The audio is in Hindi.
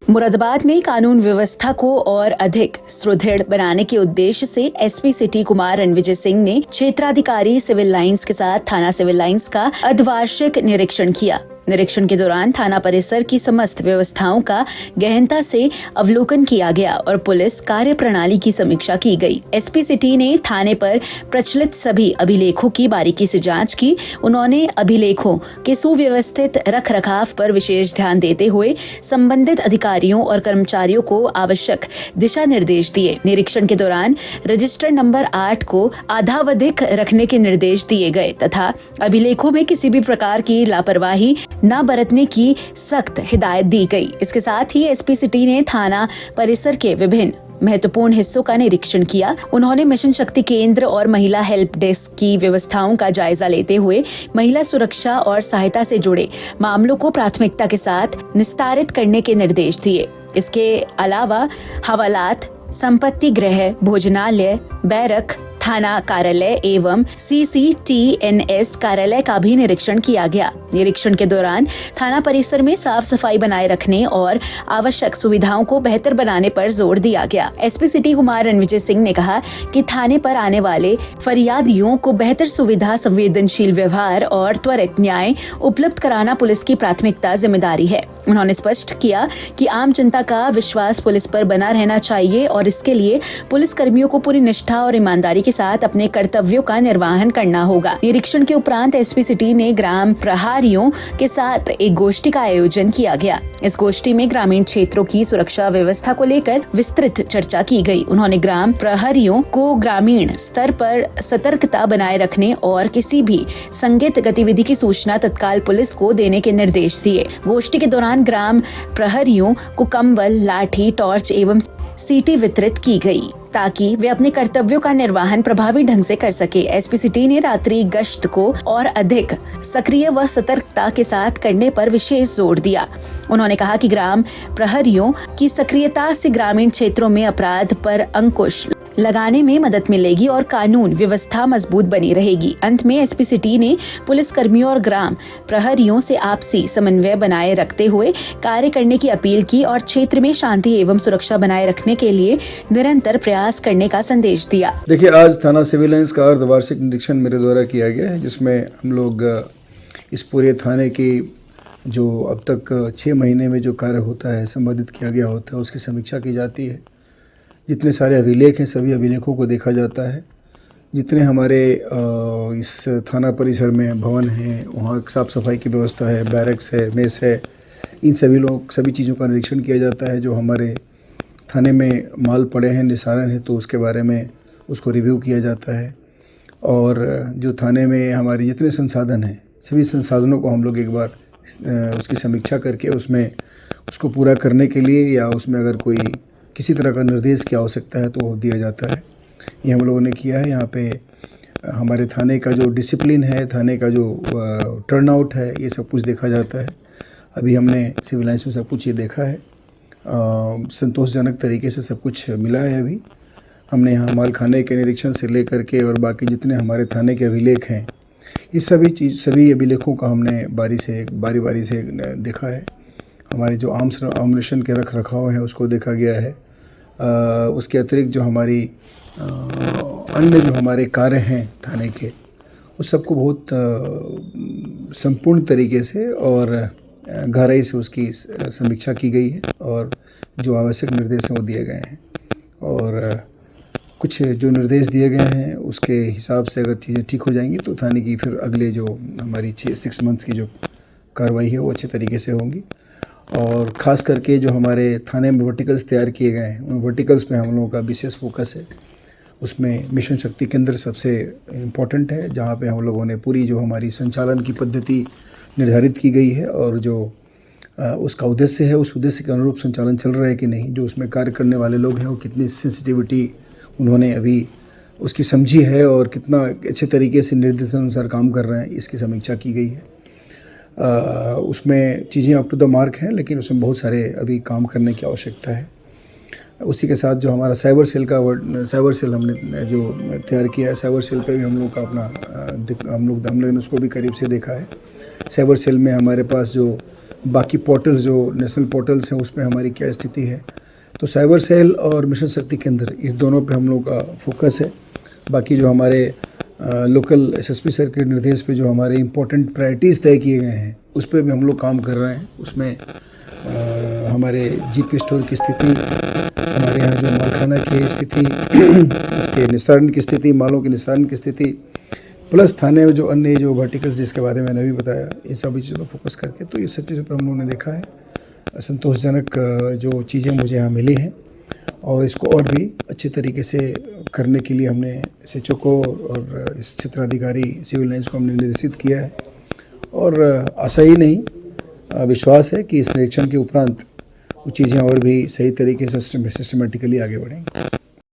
मुरादाबाद में कानून व्यवस्था को और अधिक सुदृढ़ बनाने के उद्देश्य से एसपी सिटी कुमार रणविजय सिंह ने क्षेत्राधिकारी सिविल लाइंस के साथ थाना सिविल लाइंस का अर्धवार्षिक निरीक्षण किया। निरीक्षण के दौरान थाना परिसर की समस्त व्यवस्थाओं का गहनता से अवलोकन किया गया और पुलिस कार्य प्रणाली की समीक्षा की गई। एसपी सिटी ने थाने पर प्रचलित सभी अभिलेखों की बारीकी से जांच की। उन्होंने अभिलेखों के सुव्यवस्थित रख रखाव पर विशेष ध्यान देते हुए संबंधित अधिकारियों और कर्मचारियों को आवश्यक दिशा निर्देश दिए। निरीक्षण के दौरान रजिस्टर नंबर 8 को आधावधिक रखने के निर्देश दिए गए तथा अभिलेखों में किसी भी प्रकार की लापरवाही न बरतने की सख्त हिदायत दी गई। इसके साथ ही एसपी सिटी ने थाना परिसर के विभिन्न महत्वपूर्ण हिस्सों का निरीक्षण किया। उन्होंने मिशन शक्ति केंद्र और महिला हेल्प डेस्क की व्यवस्थाओं का जायजा लेते हुए महिला सुरक्षा और सहायता से जुड़े मामलों को प्राथमिकता के साथ निस्तारित करने के निर्देश दिए। इसके अलावा हवालात, संपत्ति गृह, भोजनालय, बैरक, थाना कार्यालय एवं CCTNS कार्यालय का भी निरीक्षण किया गया। निरीक्षण के दौरान थाना परिसर में साफ सफाई बनाए रखने और आवश्यक सुविधाओं को बेहतर बनाने पर जोर दिया गया। एसपी सिटी कुमार रणविजय सिंह ने कहा कि थाने पर आने वाले फरियादियों को बेहतर सुविधा, संवेदनशील व्यवहार और त्वरित न्याय उपलब्ध कराना पुलिस की प्राथमिकता जिम्मेदारी है। उन्होंने स्पष्ट किया कि आम जनता का विश्वास पुलिस पर बना रहना चाहिए और इसके लिए पुलिस कर्मियों को पूरी निष्ठा और ईमानदारी के साथ अपने कर्तव्यों का निर्वहन करना होगा। निरीक्षण के उपरांत एसपी सिटी ने ग्राम प्रहरियों के साथ एक गोष्ठी का आयोजन किया गया। इस गोष्ठी में ग्रामीण क्षेत्रों की सुरक्षा व्यवस्था को लेकर विस्तृत चर्चा की गई। उन्होंने ग्राम प्रहरियों को ग्रामीण स्तर पर सतर्कता बनाए रखने और किसी भी संदिग्ध गतिविधि की सूचना तत्काल पुलिस को देने के निर्देश दिए। गोष्ठी के दौरान ग्राम प्रहरियों को कंबल, लाठी, टॉर्च एवं सीटी वितरित की गई ताकि वे अपने कर्तव्यों का निर्वहन प्रभावी ढंग से कर सके। एसपी सिटी ने रात्रि गश्त को और अधिक सक्रिय व सतर्कता के साथ करने पर विशेष जोर दिया। उन्होंने कहा कि ग्राम प्रहरियों की सक्रियता से ग्रामीण क्षेत्रों में अपराध पर अंकुश लगाने में मदद मिलेगी और कानून व्यवस्था मजबूत बनी रहेगी। अंत में एसपी सिटी ने पुलिस कर्मियों और ग्राम प्रहरियों से आपसी समन्वय बनाए रखते हुए कार्य करने की अपील की और क्षेत्र में शांति एवं सुरक्षा बनाए रखने के लिए निरंतर प्रयास करने का संदेश दिया। देखिए, आज थाना सिविल लाइंस का अर्धवार्षिक निरीक्षण मेरे द्वारा किया गया है, जिसमें हम लोग इस पूरे थाने की जो अब तक 6 महीने में जो कार्य होता है, संपादित किया गया होता है, उसकी समीक्षा की जाती है। जितने सारे अभिलेख हैं, सभी अभिलेखों को देखा जाता है। जितने हमारे इस थाना परिसर में भवन हैं, वहाँ साफ़ सफाई की व्यवस्था है, बैरक्स है, मेस है, इन सभी चीज़ों का निरीक्षण किया जाता है। जो हमारे थाने में माल पड़े हैं, निस्तारण है, तो उसके बारे में उसको रिव्यू किया जाता है। और जो थाने में हमारे जितने संसाधन हैं, सभी संसाधनों को हम लोग एक बार उसकी समीक्षा करके उसमें उसको पूरा करने के लिए या उसमें अगर कोई किसी तरह का निर्देश की आवश्यकता है तो वो दिया जाता है। ये हम लोगों ने किया है। यहाँ पे हमारे थाने का जो डिसिप्लिन है, थाने का जो टर्नआउट है, ये सब कुछ देखा जाता है। अभी हमने सिविल लाइंस में सब कुछ ये देखा है। संतोषजनक तरीके से सब कुछ मिला है। अभी हमने यहाँ माल खाने के निरीक्षण से लेकर के और बाकी जितने हमारे थाने के अभिलेख हैं, ये सभी अभिलेखों का हमने बारी बारी से देखा है। हमारे जो आमनेशन के रख रखाव हैं उसको देखा गया है। उसके अतिरिक्त जो हमारी अन्य जो हमारे कार्य हैं थाने के, उस सबको बहुत संपूर्ण तरीके से और गहराई से उसकी समीक्षा की गई है और जो आवश्यक निर्देश हैं वो दिए गए हैं। और कुछ जो निर्देश दिए गए हैं उसके हिसाब से अगर चीज़ें ठीक हो जाएंगी तो थाने की फिर अगले जो हमारी 6 मंथ्स की जो कार्रवाई है वो अच्छे तरीके से होंगी। और ख़ास करके जो हमारे थाने में वर्टिकल्स तैयार किए गए हैं, उन वर्टिकल्स पे हम लोगों का विशेष फोकस है। उसमें मिशन शक्ति केंद्र सबसे इम्पोर्टेंट है, जहाँ पे हम लोगों ने पूरी जो हमारी संचालन की पद्धति निर्धारित की गई है और जो उसका उद्देश्य है, उस उद्देश्य के अनुरूप संचालन चल रहा है कि नहीं, जो उसमें कार्य करने वाले लोग हैं वो कितनी सेंसिटिविटी उन्होंने अभी उसकी समझी है और कितना अच्छे तरीके से निर्देशानुसार काम कर रहे हैं, इसकी समीक्षा की गई है। उसमें चीज़ें अप टू द मार्क हैं, लेकिन उसमें बहुत सारे अभी काम करने की आवश्यकता है। उसी के साथ जो हमारा साइबर सेल हमने जो तैयार किया है, साइबर सेल पे भी हम लोग का अपना हम लोगों ने उसको भी करीब से देखा है। साइबर सेल में हमारे पास जो बाकी पोर्टल्स जो नेशनल पोर्टल्स हैं उस पर हमारी क्या स्थिति है। तो साइबर सेल और मिशन शक्ति केंद्र इस दोनों पे हम लोग का फोकस है। बाकी जो हमारे लोकल एसएसपी सर के निर्देश पे जो हमारे इम्पोर्टेंट प्रायोरिटीज़ तय किए गए हैं उस पर भी हम लोग काम कर रहे हैं। उसमें हमारे जीपी स्टोर की स्थिति, हमारे यहाँ जो मालखाना की स्थिति, उसके निस्तारण की स्थिति, मालों के निस्तारण की स्थिति, प्लस थाने में जो अन्य जो वर्टिकल्स जिसके बारे में मैंने अभी बताया, इन सभी चीज़ों पर फोकस करके तो ये सब चीज़ों पर हम लोगों ने देखा है संतोषजनक जो चीज़ें मुझे यहाँ मिली हैं और इसको और भी अच्छे तरीके से करने के लिए हमने एसएचओ को और इस क्षेत्राधिकारी सिविल लाइंस को हमने निर्देशित किया है। और आशा ही नहीं विश्वास है कि इस निरीक्षण के उपरांत वो चीज़ें और भी सही तरीके से सिस्टमेटिकली आगे बढ़ेंगी।